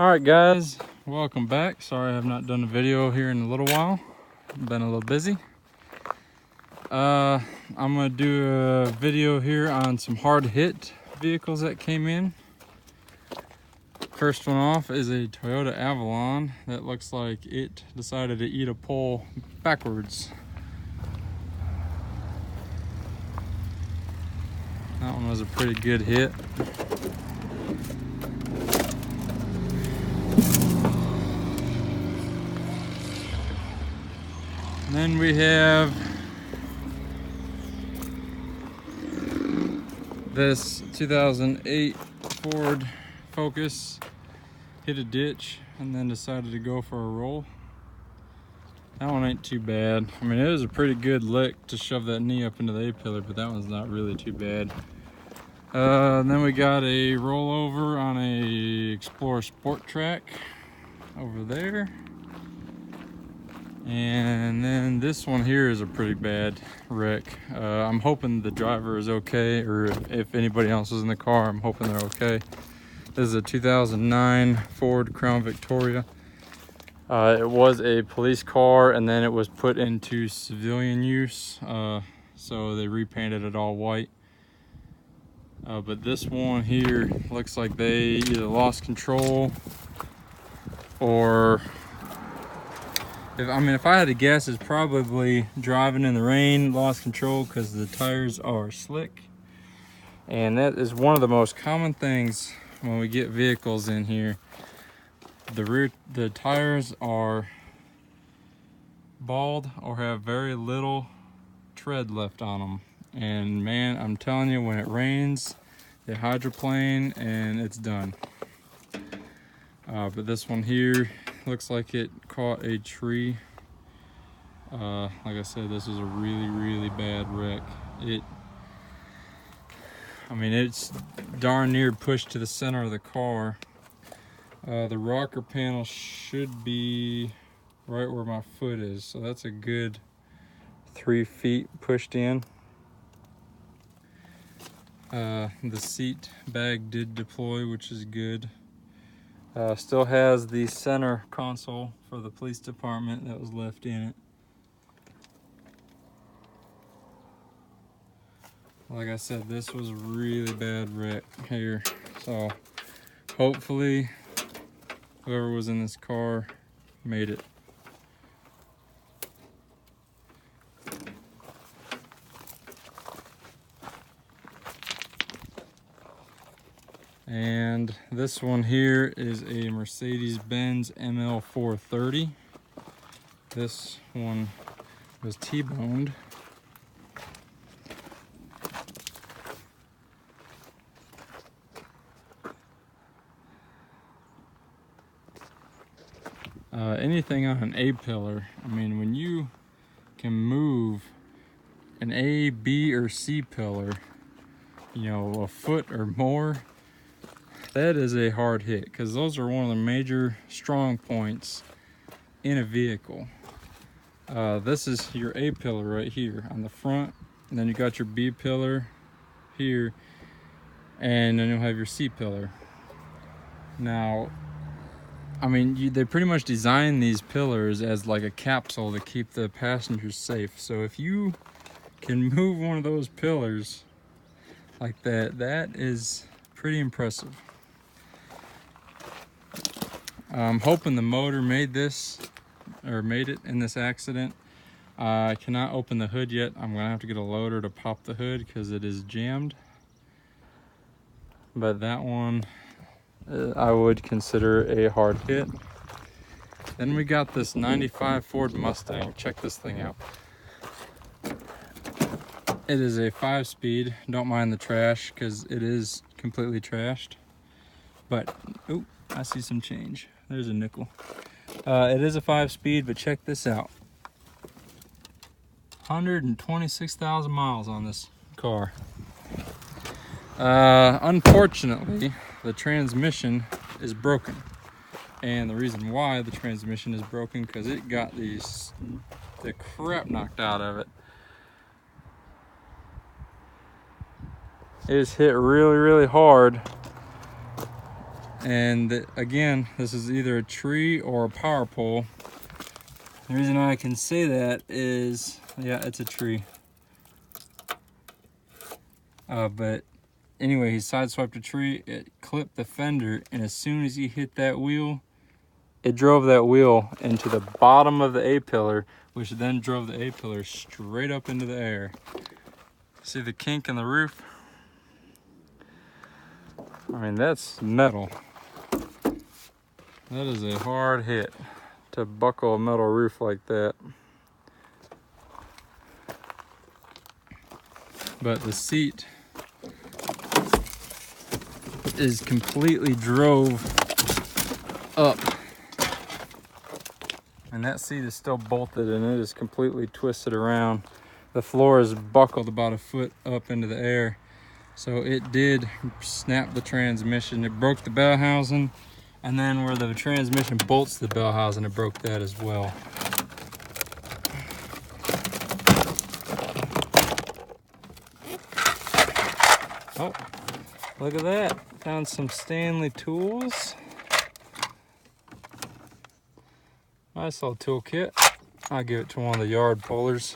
Alright guys, welcome back. Sorry I have not done a video here in a little while. I've been a little busy. I'm going to do a video here on some hard hit vehicles that came in. First one off is a Toyota Avalon that looks like it decided to eat a pole backwards. That one was a pretty good hit. And then we have this 2008 Ford Focus hit a ditch and then decided to go for a roll. That one ain't too bad. I mean, it was a pretty good lick to shove that knee up into the A-pillar, but that one's not really too bad. Then we got a rollover on a Explorer Sport Track over there. And then this one here is a pretty bad wreck. I'm hoping the driver is okay, or if anybody else is in the car, I'm hoping they're okay. This is a 2009 Ford Crown Victoria. It was a police car and then it was put into civilian use, so they repainted it all white. But this one here looks like they either lost control or if I had to guess, it's probably driving in the rain, lost control because the tires are slick. And that is one of the most common things when we get vehicles in here. The tires are bald or have very little tread left on them. And man, I'm telling you, when it rains, they hydroplane and it's done. But this one here looks like it caught a tree. Like I said, this was a really bad wreck. It's darn near pushed to the center of the car. The rocker panel should be right where my foot is, so that's a good 3 feet pushed in. The seat bag did deploy, which is good. Still has the center console for the police department that was left in it. Like I said, this was a really bad wreck here. So hopefully whoever was in this car made it. And this one here is a Mercedes-Benz ML430. This one was T-boned. Anything on an A-pillar, when you can move an A, B, or C pillar, a foot or more, that is a hard hit, because those are one of the major strong points in a vehicle. This is your A pillar right here on the front, and then you got your B pillar here, and then you'll have your C pillar. Now, they pretty much design these pillars as like a capsule to keep the passengers safe. So if you can move one of those pillars like that, that is pretty impressive. I'm hoping the motor made it in this accident. I cannot open the hood yet. I'm gonna have to get a loader to pop the hood because it is jammed. But that one, I would consider a hard hit. Then we got this 95 Ford Mustang. Check this thing out. It is a 5-speed. Don't mind the trash because it is completely trashed. But, oh, I see some change. There's a nickel. It is a 5-speed, but check this out. 126,000 miles on this car. Unfortunately, the transmission is broken. And the reason why the transmission is broken, because it got the crap knocked out of it. It is hit really hard And again, this is either a tree or a power pole. The reason I can say that is, yeah, it's a tree. But anyway, he sideswiped a tree, it clipped the fender, and as soon as he hit that wheel, it drove that wheel into the bottom of the A-pillar, which then drove the A-pillar straight up into the air. See the kink in the roof? I mean, that's metal. That is a hard hit to buckle a metal roof like that. But the seat is completely drove up. And that seat is still bolted and it is completely twisted around. The floor is buckled about a foot up into the air. So it did snap the transmission. It broke the bell housing, and then where the transmission bolts the bell housing, it broke that as well. Oh, look at that. Found some Stanley tools. Nice little tool kit. I'll give it to one of the yard pullers.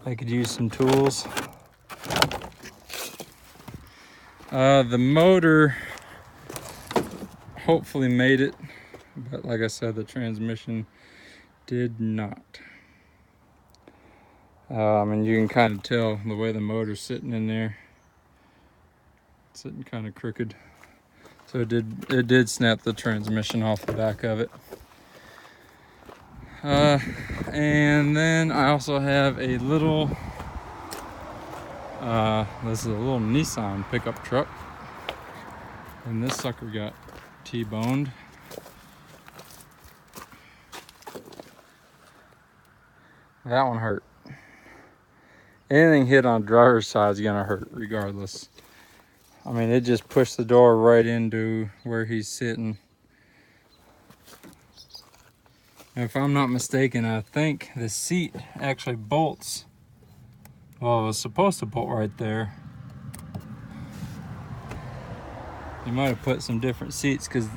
They could use some tools. The motor hopefully made it, but like I said, the transmission did not. I mean, you can kind of tell the way the motor's sitting in there. It's sitting kind of crooked. So it did snap the transmission off the back of it. And then I also have a little, this is a little Nissan pickup truck. And this sucker got T-boned. That one hurt. Anything hit on driver's side is gonna hurt regardless. I mean, it just pushed the door right into where he's sitting. And if I'm not mistaken, I think the seat actually bolts. Well, it was supposed to bolt right there. You might have put some different seats because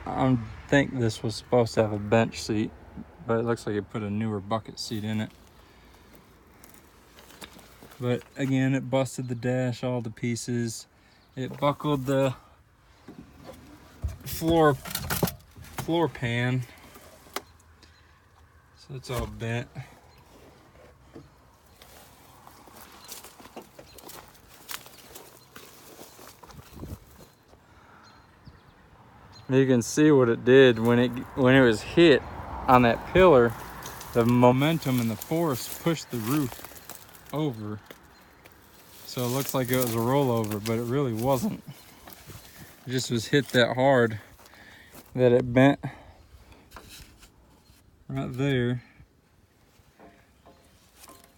I think this was supposed to have a bench seat, but it looks like it put a newer bucket seat in it. But again, it busted the dash all to pieces. It buckled the floor pan, so it's all bent. You can see what it did when it was hit on that pillar. The momentum and the force pushed the roof over. So it looks like it was a rollover, but it really wasn't. It just was hit that hard that it bent right there.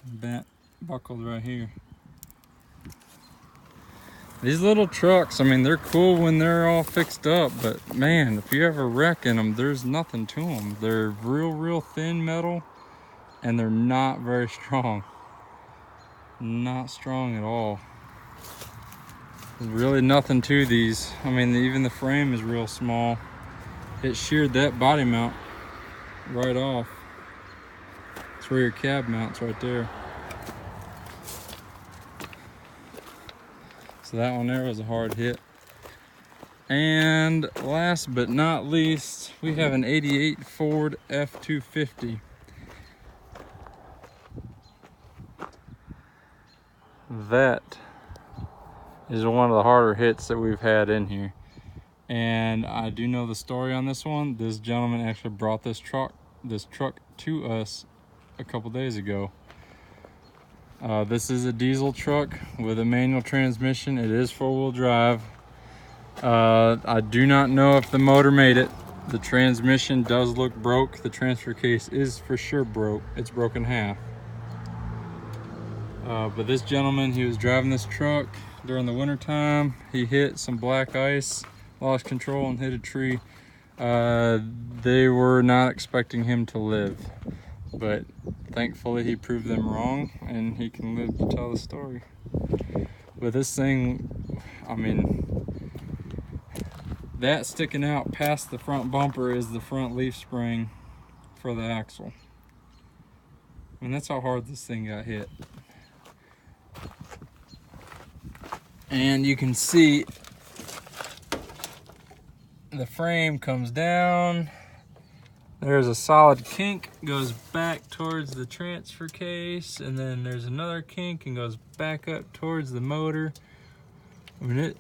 Bent, buckled right here. These little trucks, I mean, they're cool when they're all fixed up, but man, if you ever wreck in them, there's nothing to them. They're real thin metal, and they're not very strong. Not strong at all. There's really nothing to these. I mean, even the frame is real small. It sheared that body mount right off. That's where your cab mounts, right there. So that one there was a hard hit. And last but not least, we have an 88 Ford F-250. That is one of the harder hits that we've had in here. And I do know the story on this one. This gentleman actually brought this truck to us a couple days ago. This is a diesel truck with a manual transmission. It is four-wheel drive. I do not know if the motor made it. The transmission does look broke. The transfer case is for sure broke. It's broken half. But this gentleman, he was driving this truck during the winter time. He hit some black ice, lost control, and hit a tree. They were not expecting him to live, but thankfully he proved them wrong, and he can live to tell the story. But this thing, I mean, That sticking out past the front bumper is the front leaf spring for the axle. And that's how hard this thing got hit. And you can see the frame comes down. There's a solid kink, goes back towards the transfer case, and then there's another kink and goes back up towards the motor. I mean,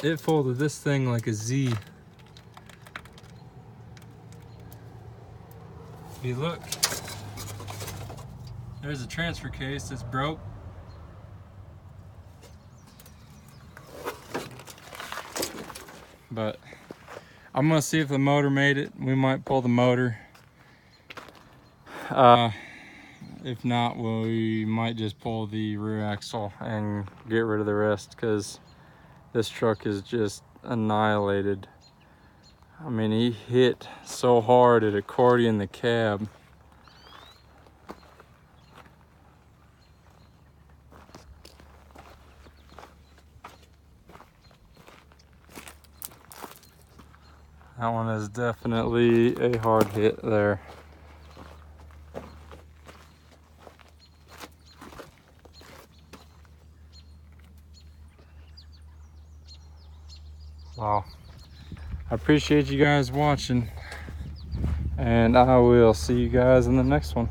it folded this thing like a Z. If you look, there's a transfer case that's broke. But I'm gonna see if the motor made it. We might pull the motor. If not, we might just pull the rear axle and get rid of the rest, because this truck is just annihilated. I mean, he hit so hard it accordioned the cab. That one is definitely a hard hit there. Wow. I appreciate you guys watching, and I will see you guys in the next one.